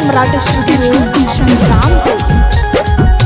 सम्राट studio Sangrampur.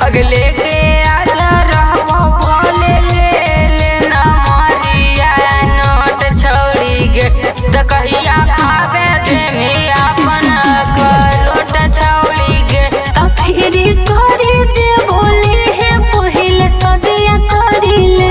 अगले के आजा रहबो भोले ले लेना मरिया नोट छोड़ी गे त कहिया खावे दे में अपन करोट छोड़ी गे त फिर करे दे बोले है पहले सदिया करी ले।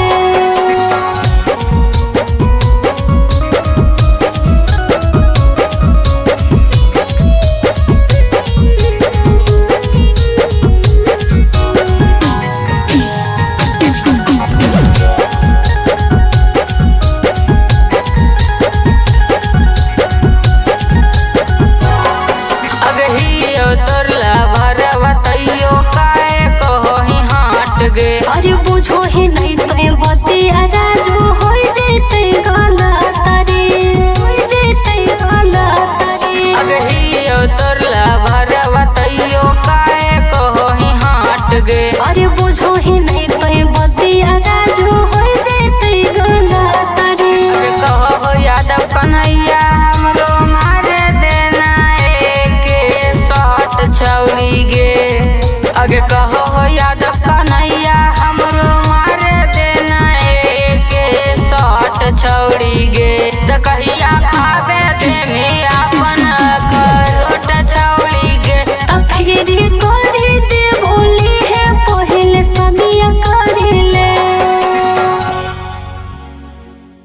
अरे बुझो ही नहीं तो बतिया राजू हो जेते गलत रे, हो जेते गलत रे। अगहियो तोरला भरवा तैयो काहे कहो ही हाट गे। अरे बुझो